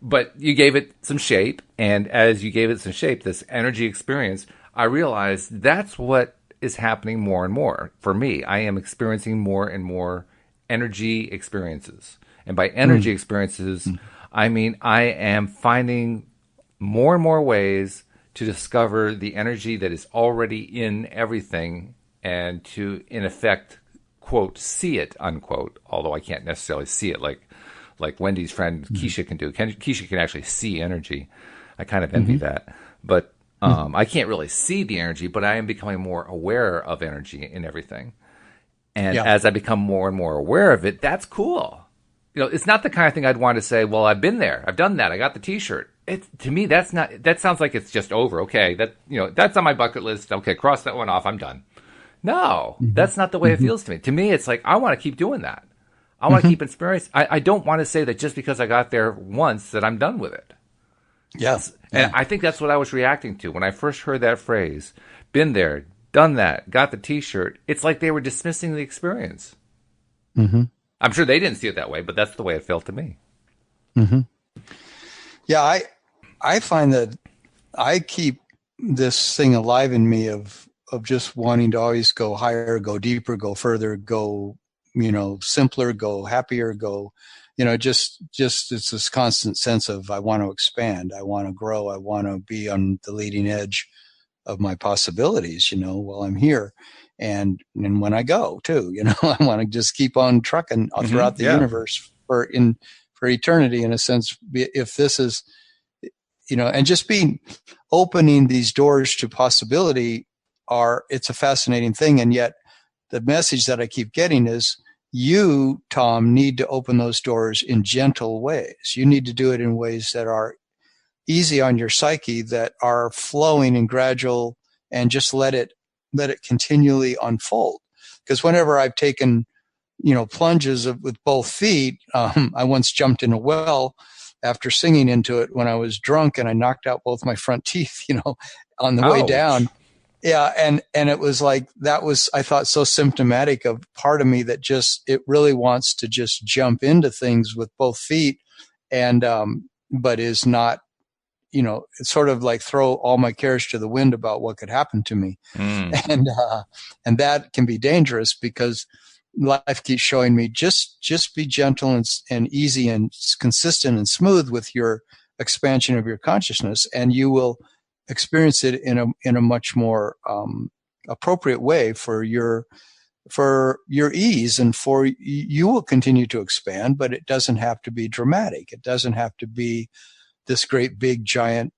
But you gave it some shape, and as you gave it some shape, this energy experience, I realized that's what is happening more and more. For me, I am experiencing more and more energy experiences. And by energy experiences, I mean I am finding more and more ways to discover the energy that is already in everything and to, in effect, quote, see it, unquote, although I can't necessarily see it like Wendy's friend Keisha can do. Keisha can actually see energy. I kind of envy that. But I can't really see the energy, but I am becoming more aware of energy in everything. And as I become more and more aware of it, that's cool. It's not the kind of thing I'd want to say, well, I've been there, I've done that, I got the T-shirt. To me, that's not. That sounds like it's just over. Okay, that's on my bucket list. Okay, cross that one off. I'm done. No, that's not the way it feels to me. To me, it's like I want to keep doing that. I want to keep experiencing. I don't want to say that just because I got there once that I'm done with it. Yes, and I think that's what I was reacting to when I first heard that phrase. Been there, done that, got the T-shirt. It's like they were dismissing the experience. I'm sure they didn't see it that way, but that's the way it felt to me. Yeah, I find that I keep this thing alive in me of just wanting to always go higher, go deeper, go further, go, simpler, go happier, go, just it's this constant sense of I want to expand, I want to grow, I want to be on the leading edge of my possibilities, while I'm here. And when I go too, I want to just keep on trucking throughout the universe for eternity, in a sense. If this is, and just opening these doors to possibility it's a fascinating thing. And yet the message that I keep getting is, you, Tom, need to open those doors in gentle ways. You need to do it in ways that are easy on your psyche, that are flowing and gradual, and just let it continually unfold. Because whenever I've taken, plunges with both feet, I once jumped in a well after singing into it when I was drunk, and I knocked out both my front teeth, on the way down. Yeah. And it was like, that was, I thought, so symptomatic of part of me that it really wants to just jump into things with both feet, and, but is not, it's sort of like throw all my cares to the wind about what could happen to me. And that can be dangerous, because life keeps showing me just be gentle and easy and consistent and smooth with your expansion of your consciousness, and you will experience it in a much more appropriate way for your ease, and you will continue to expand, but it doesn't have to be dramatic. It doesn't have to be this great big giant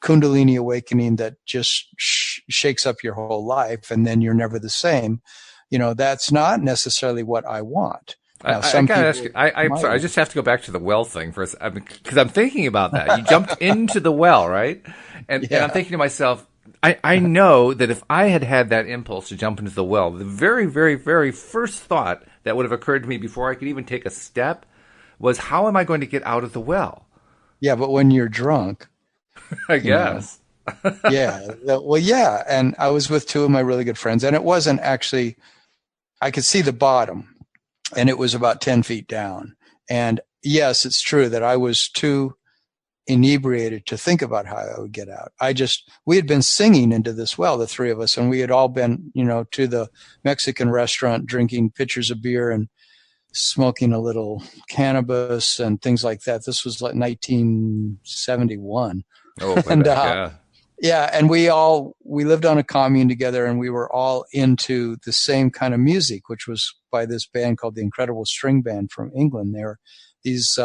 Kundalini awakening that just shakes up your whole life and then you're never the same. That's not necessarily what I want. Now, I gotta ask you, I'm sorry, I just have to go back to the well thing for a second, because I'm thinking about that. You jumped into the well, right? And I'm thinking to myself, I know that if I had that impulse to jump into the well, the very, very, very first thought that would have occurred to me before I could even take a step was, how am I going to get out of the well? Yeah, but when you're drunk, I guess. Yeah. Well, yeah. And I was with two of my really good friends, and it wasn't actually, I could see the bottom, and it was about 10 feet down. And yes, it's true that I was too inebriated to think about how I would get out. We had been singing into this well, the three of us, and we had all been, to the Mexican restaurant, drinking pitchers of beer and smoking a little cannabis and things like that. This was like 1971. Oh, and yeah. Yeah, and we lived on a commune together, and we were all into the same kind of music, which was by this band called the Incredible String Band from England. They were these,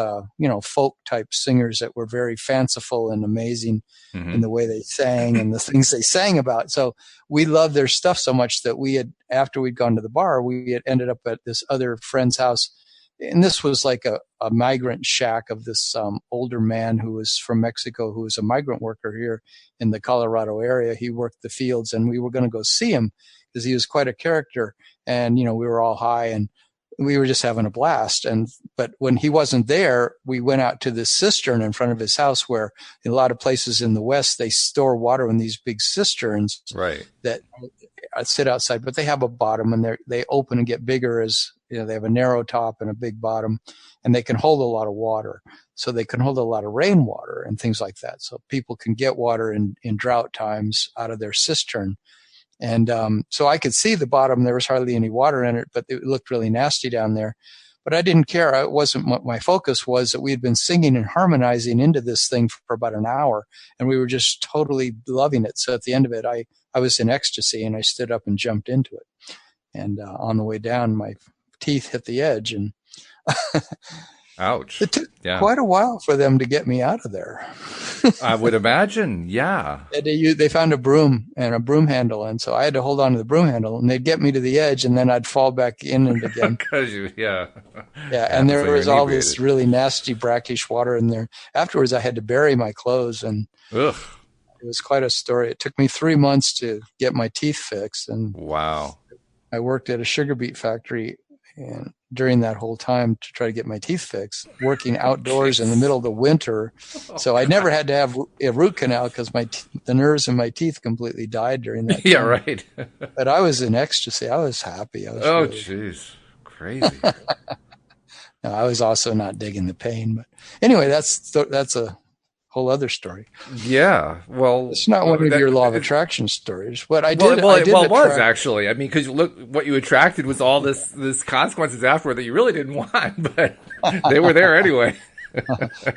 folk type singers that were very fanciful and amazing in the way they sang and the things they sang about. So we loved their stuff so much that after we'd gone to the bar, we had ended up at this other friend's house. And this was like a migrant shack of this older man who was from Mexico, who was a migrant worker here in the Colorado area. He worked the fields, and we were going to go see him because he was quite a character. And, we were all high, and we were just having a blast. But when he wasn't there, we went out to this cistern in front of his house, where in a lot of places in the West, they store water in these big cisterns that sit outside, but they have a bottom, and they open and get bigger as, they have a narrow top and a big bottom, and they can hold a lot of water. So they can hold a lot of rainwater and things like that. So people can get water in drought times out of their cistern. And so I could see the bottom. There was hardly any water in it, but it looked really nasty down there. But I didn't care. It wasn't what my focus was, that we had been singing and harmonizing into this thing for about an hour, and we were just totally loving it. So at the end of it, I was in ecstasy, and I stood up and jumped into it. And on the way down, my teeth hit the edge, and ouch. It took quite a while for them to get me out of there. I would imagine, yeah. They found a broom and a broom handle, and so I had to hold on to the broom handle, and they'd get me to the edge, and then I'd fall back in and again. Yeah, and there was all this really nasty brackish water in there. Afterwards, I had to bury my clothes, and ugh. It was quite a story. It took me 3 months to get my teeth fixed, and wow. I worked at a sugar beet factory, and during that whole time to try to get my teeth fixed, working outdoors in the middle of the winter. So I never had to have a root canal because the nerves in my teeth completely died during that time. Yeah, right. But I was in ecstasy. I was happy. Jeez. Crazy. No, I was also not digging the pain. But anyway, that's a whole other story. Yeah, well, it's not one of your law of attraction stories. But it was actually. I mean, because look, what you attracted was all this consequences afterward that you really didn't want, but they were there anyway.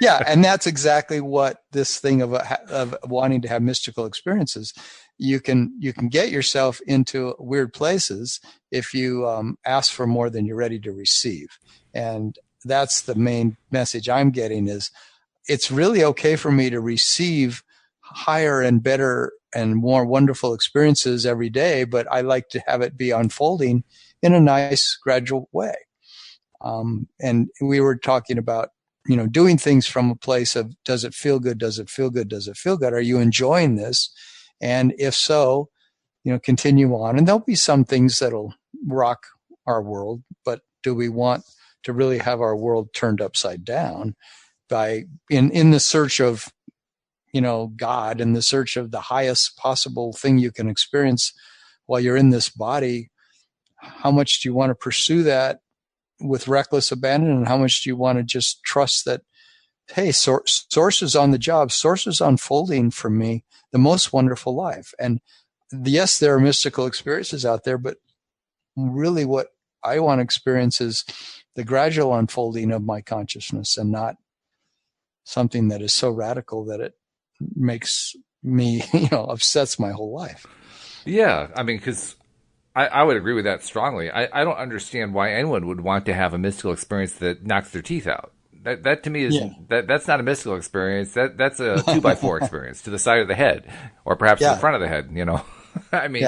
Yeah, and that's exactly what this thing of wanting to have mystical experiences. You can get yourself into weird places if you ask for more than you're ready to receive, and that's the main message I'm getting is. It's really okay for me to receive higher and better and more wonderful experiences every day, but I like to have it be unfolding in a nice, gradual way. And we were talking about, doing things from a place of, does it feel good? Does it feel good? Does it feel good? Are you enjoying this? And if so, continue on. And there'll be some things that'll rock our world, but do we want to really have our world turned upside down by in the search of, God, in the search of the highest possible thing you can experience while you're in this body? How much do you want to pursue that with reckless abandon, and how much do you want to just trust that, hey, source is on the job, source is unfolding for me the most wonderful life? And yes, there are mystical experiences out there, but really what I want to experience is the gradual unfolding of my consciousness, and not something that is so radical that it makes me, upsets my whole life. Yeah, I mean, because I would agree with that strongly. I don't understand why anyone would want to have a mystical experience that knocks their teeth out. That to me is that's not a mystical experience. That's a 2x4 experience to the side of the head, or perhaps to the front of the head. I mean,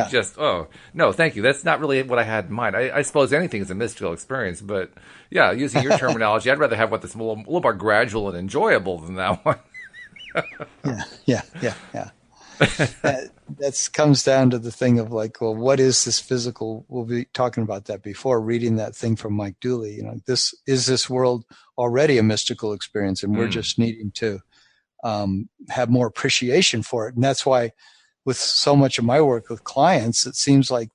no, thank you. That's not really what I had in mind. I suppose anything is a mystical experience, but yeah, using your terminology, I'd rather have what that's a little more gradual and enjoyable than that one. Yeah. That comes down to the thing of like, well, what is this physical? We'll be talking about that before, reading that thing from Mike Dooley. This world already a mystical experience, and we're just needing to have more appreciation for it. And that's why, with so much of my work with clients, it seems like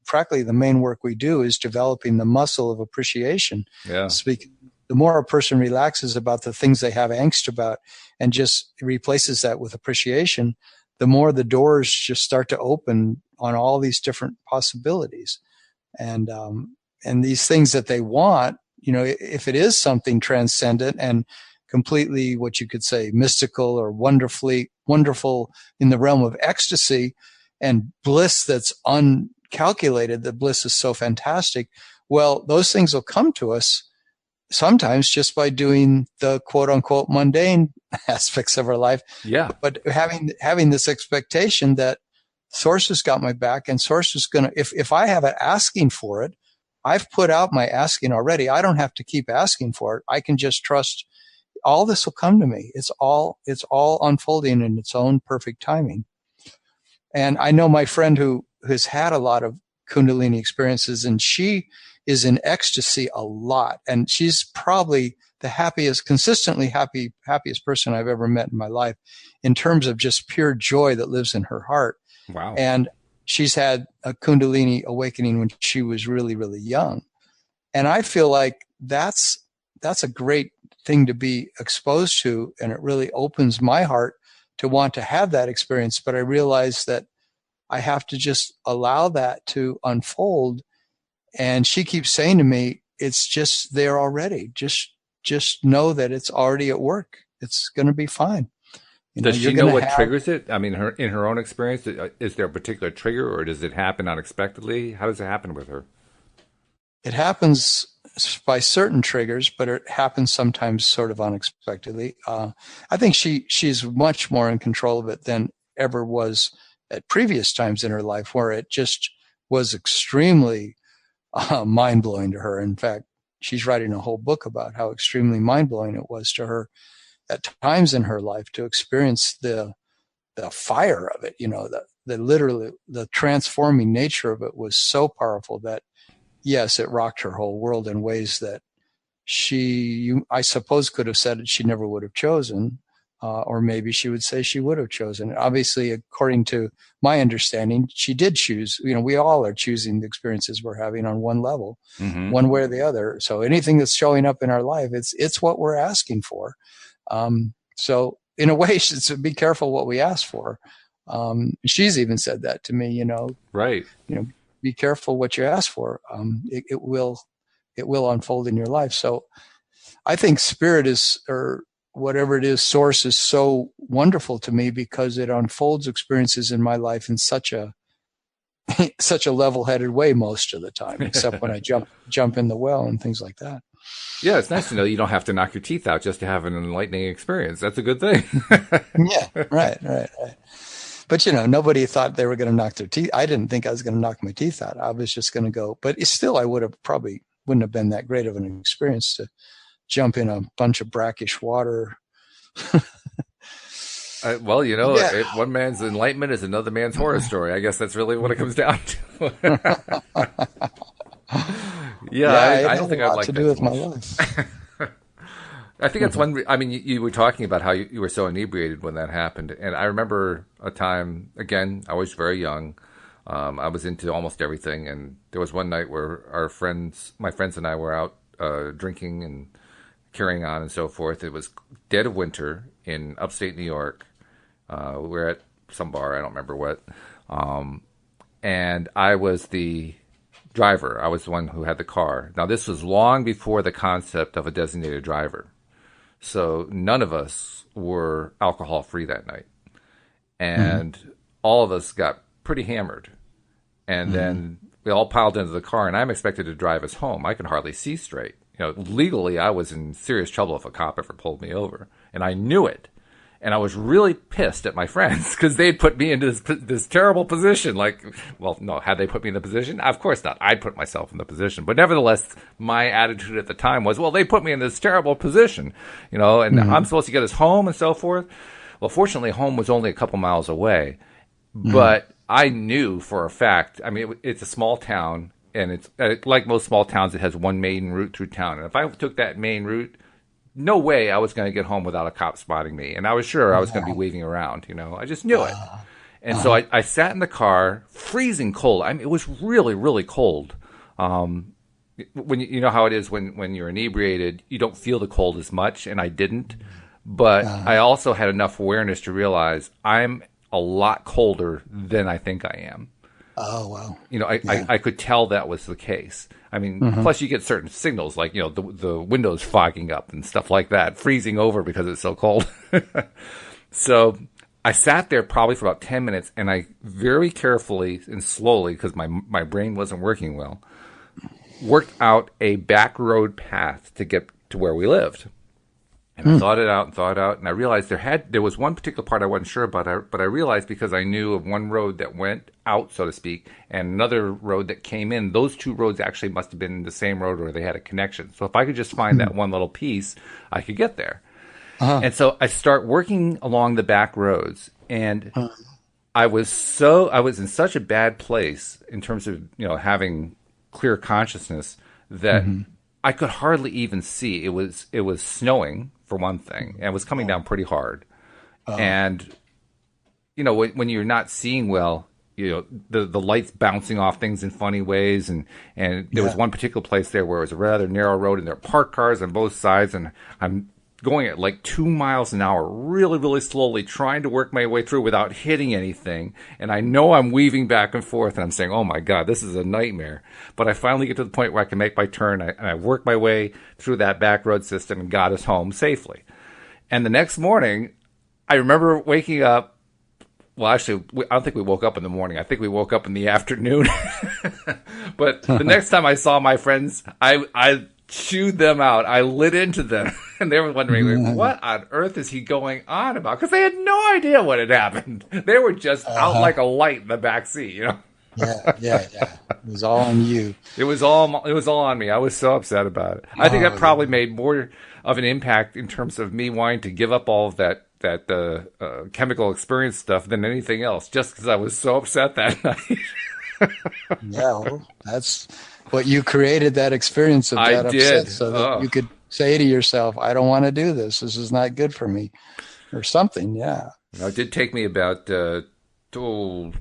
practically the main work we do is developing the muscle of appreciation. Yeah. The more a person relaxes about the things they have angst about and just replaces that with appreciation, the more the doors just start to open on all these different possibilities. And these things that they want, if it is something transcendent and completely what you could say mystical or wonderful in the realm of ecstasy and bliss that's uncalculated, the bliss is so fantastic. Well, those things will come to us sometimes just by doing the quote unquote mundane aspects of our life. Yeah. But having this expectation that source has got my back, and source is going to, if I have it asking for it, I've put out my asking already. I don't have to keep asking for it. I can just trust all this will come to me. It's all unfolding in its own perfect timing. And I know my friend who has had a lot of Kundalini experiences, and she is in ecstasy a lot. And she's probably the consistently happiest person I've ever met in my life in terms of just pure joy that lives in her heart. Wow. And she's had a Kundalini awakening when she was really, really young. And I feel like that's a great thing to be exposed to. And it really opens my heart to want to have that experience. But I realize that I have to just allow that to unfold. And she keeps saying to me, it's just there already. Just know that it's already at work. It's going to be fine. Does she know what triggers it? I mean, in her own experience, is there a particular trigger, or does it happen unexpectedly? How does it happen with her? It happens by certain triggers, but it happens sometimes sort of unexpectedly. I think she's much more in control of it than ever was at previous times in her life, where it just was extremely mind-blowing to her. In fact, she's writing a whole book about how extremely mind-blowing it was to her at times in her life to experience the fire of it. The literally the transforming nature of it was so powerful that, yes, it rocked her whole world in ways that I suppose could have said she never would have chosen. Or maybe she would say she would have chosen. Obviously, according to my understanding, she did choose. We all are choosing the experiences we're having on one level, one way or the other. So anything that's showing up in our life, it's what we're asking for. So in a way, be careful what we ask for. She's even said that to me. Right. Be careful what you ask for. It will unfold in your life. So I think spirit or whatever it is, source is so wonderful to me because it unfolds experiences in my life in such a level-headed way most of the time, except when I jump in the well and things like that. Yeah, it's nice to know you don't have to knock your teeth out just to have an enlightening experience. That's a good thing. Yeah, right. But nobody thought they were going to knock their teeth. I didn't think I was going to knock my teeth out. I was just going to go, but still, I would have probably wouldn't have been that great of an experience to jump in a bunch of brackish water. Well, one man's enlightenment is another man's horror story. I guess that's really what it comes down to. I don't think I'd like to that do with much. my life. I think that's one. I mean, you were talking about how you were so inebriated when that happened, and I remember a time. Again, I was very young. I was into almost everything, and there was one night where my friends and I were out drinking and carrying on and so forth. It was dead of winter in upstate New York. We were at some bar, I don't remember what, and I was the driver. I was the one who had the car. Now, this was long before the concept of a designated driver. So none of us were alcohol-free that night. And all of us got pretty hammered. And then we all piled into the car, and I'm expected to drive us home. I could hardly see straight. Legally, I was in serious trouble if a cop ever pulled me over. And I knew it. And I was really pissed at my friends because they'd put me into this terrible position. Had they put me in the position? Of course not. I'd put myself in the position. But nevertheless, my attitude at the time was, well, they put me in this terrible position, and I'm supposed to get us home and so forth. Well, fortunately, home was only a couple miles away. But I knew for a fact, I mean, it's a small town, and it's like most small towns, it has one main route through town. And if I took that main route, no way I was going to get home without a cop spotting me. And I was sure I was going to be waving around, I just knew it. And so I sat in the car, freezing cold. I mean, it was really, really cold. When you know how it is when you're inebriated, you don't feel the cold as much, and I didn't. But I also had enough awareness to realize I'm a lot colder than I think I am. Oh, wow. I could tell that was the case. I mean, plus you get certain signals like, the windows fogging up and stuff like that, freezing over because it's so cold. So I sat there probably for about 10 minutes, and I very carefully and slowly, because my brain wasn't working well, worked out a back road path to get to where we lived. And I thought it out, and I realized there was one particular part I wasn't sure about, but I realized because I knew of one road that went out, so to speak, and another road that came in. Those two roads actually must have been the same road, or they had a connection. So if I could just find that one little piece, I could get there. And so I start working along the back roads, and I was in such a bad place in terms of having clear consciousness that I could hardly even see. It was snowing, for one thing, and it was coming down pretty hard. And when you're not seeing well, the lights bouncing off things in funny ways, and there was one particular place there where it was a rather narrow road, and there were parked cars on both sides, and I'm going at like 2 miles an hour, really, really slowly, trying to work my way through without hitting anything. And I know I'm weaving back and forth, and I'm saying, oh my God, this is a nightmare. But I finally get to the point where I can make my turn, and I work my way through that back road system and got us home safely. And the next morning, I remember waking up. Well, actually, I don't think we woke up in the morning. I think we woke up in the afternoon. But the next time I saw my friends, I chewed them out. I lit into them. And they were wondering, what on earth is he going on about? Because they had no idea what had happened. They were just out like a light in the back seat, Yeah. It was all on you. It was all on me. I was so upset about it. I think that probably made more of an impact in terms of me wanting to give up all of that chemical experience stuff than anything else, just because I was so upset that night. Well, that's what you created, that experience of that upset, so that you could say to yourself, I don't want to do this. This is not good for me, or something. Yeah. It did take me about 30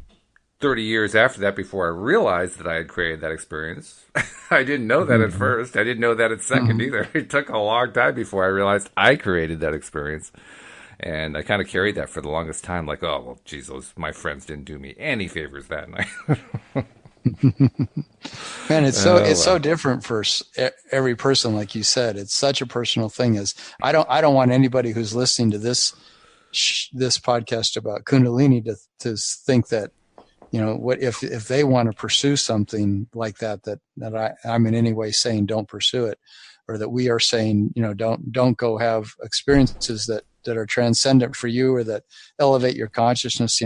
years after that before I realized that I had created that experience. I didn't know that at first. I didn't know that at second either. It took a long time before I realized I created that experience. And I kind of carried that for the longest time, like, oh, well, geez, my friends didn't do me any favors that night. Man, it's so different for every person, like you said. It's such a personal thing. I don't want anybody who's listening to this podcast about Kundalini to think that, what if they want to pursue something like that I'm in any way saying don't pursue it, or that we are saying, don't go have experiences that are transcendent for you or that elevate your consciousness.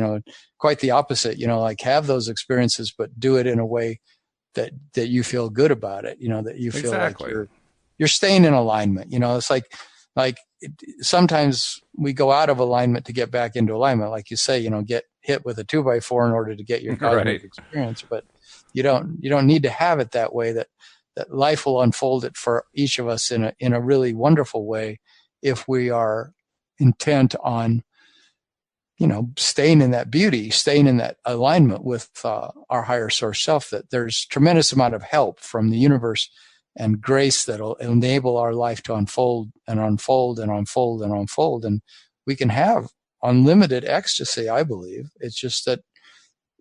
Quite the opposite. Like, have those experiences, but do it in a way that you feel good about it, that you feel Exactly. like you're staying in alignment. It's like sometimes we go out of alignment to get back into alignment. Like you say, get hit with a 2x4 in order to get your cosmic Right. experience, but you don't need to have it that way. That life will unfold it for each of us in a really wonderful way if we are intent on staying in that beauty, staying in that alignment with our higher source self. That there's tremendous amount of help from the universe and grace that'll enable our life to unfold and unfold and unfold and unfold. And we can have unlimited ecstasy, I believe. It's just that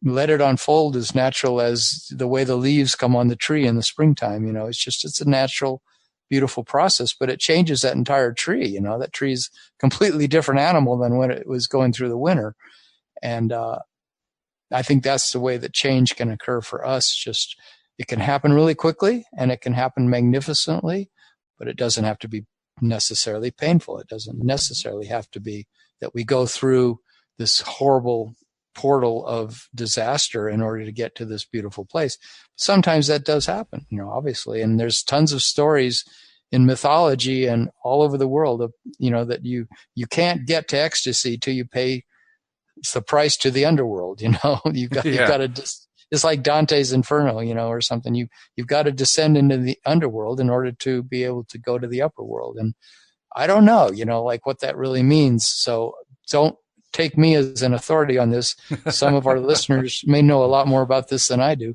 let it unfold as natural as the way the leaves come on the tree in the springtime. It's a natural, beautiful process, but it changes that entire tree. That tree is a completely different animal than when it was going through the winter. And I think that's the way that change can occur for us. Just it can happen really quickly and it can happen magnificently, but it doesn't have to be necessarily painful. It doesn't necessarily have to be that we go through this horrible portal of disaster in order to get to this beautiful place. Sometimes that does happen, obviously. And there's tons of stories in mythology and all over the world of, that you can't get to ecstasy till you pay the price to the underworld. You've got to it's like Dante's Inferno, or something. You've got to descend into the underworld in order to be able to go to the upper world. And I don't know, like what that really means. So don't take me as an authority on this. Some of our listeners may know a lot more about this than I do.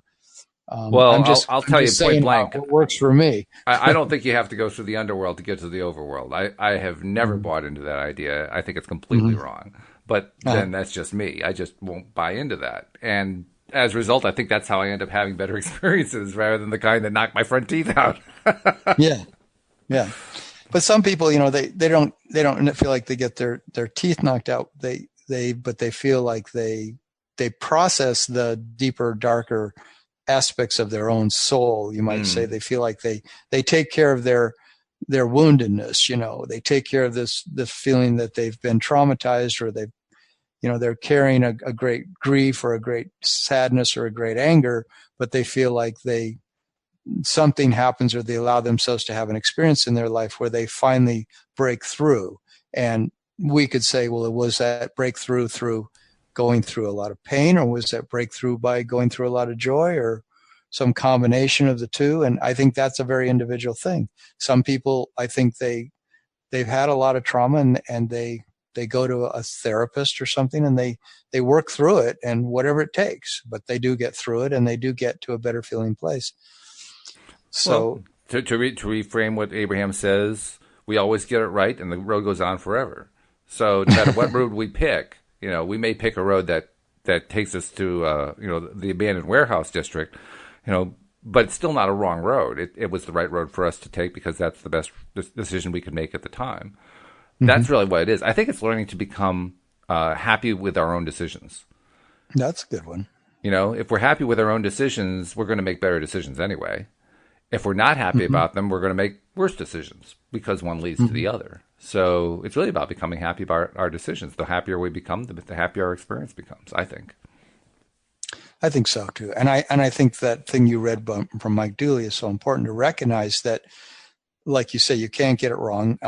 Well, I'll tell you point blank. What works for me. I don't think you have to go through the underworld to get to the overworld. I have never bought into that idea. I think it's completely wrong. But then that's just me. I just won't buy into that. And as a result, I think that's how I end up having better experiences rather than the kind that knock my front teeth out. Yeah. But some people, they don't feel like they get their teeth knocked out. But they feel like they process the deeper, darker aspects of their own soul. You might say they feel like they take care of their woundedness. They take care of this feeling that they've been traumatized, or they're carrying a great grief or a great sadness or a great anger, but they feel like something happens or they allow themselves to have an experience in their life where they finally break through. And we could say, well, was that breakthrough through going through a lot of pain, or was that breakthrough by going through a lot of joy, or some combination of the two? And I think that's a very individual thing. Some people, I think they've had a lot of trauma and they go to a therapist or something and they work through it and whatever it takes, but they do get through it and they do get to a better feeling place. So to reframe what Abraham says, we always get it right and the road goes on forever. So no matter what road we pick, we may pick a road that takes us to, the abandoned warehouse district, but it's still not a wrong road. It was the right road for us to take because that's the best decision we could make at the time. That's really what it is. I think it's learning to become happy with our own decisions. That's a good one. If we're happy with our own decisions, we're going to make better decisions anyway. If we're not happy about them, we're going to make worse decisions because one leads to the other. So it's really about becoming happy about our decisions. The happier we become, the happier our experience becomes, I think. I think so too. And I think that thing you read from Mike Dooley is so important to recognize that, like you say, you can't get it wrong,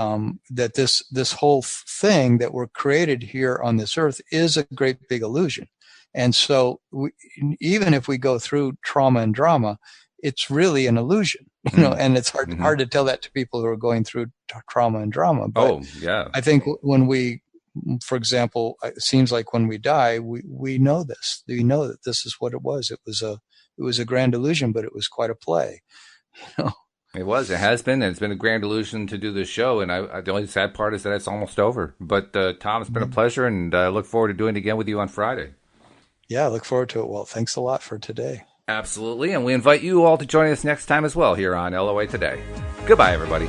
that this whole thing that we're created here on this earth is a great big illusion. And so even if we go through trauma and drama, it's really an illusion, and it's hard to tell that to people who are going through trauma and drama. But I think when we, for example, it seems like when we die, we know this. We know that this is what it was. It was a grand illusion, but it was quite a play. It was. It has been. And it's been a grand illusion to do this show. And the only sad part is that it's almost over. But Tom, it's been a pleasure, and I look forward to doing it again with you on Friday. Yeah, I look forward to it. Well, thanks a lot for today. Absolutely. And we invite you all to join us next time as well here on LOA Today. Goodbye, everybody.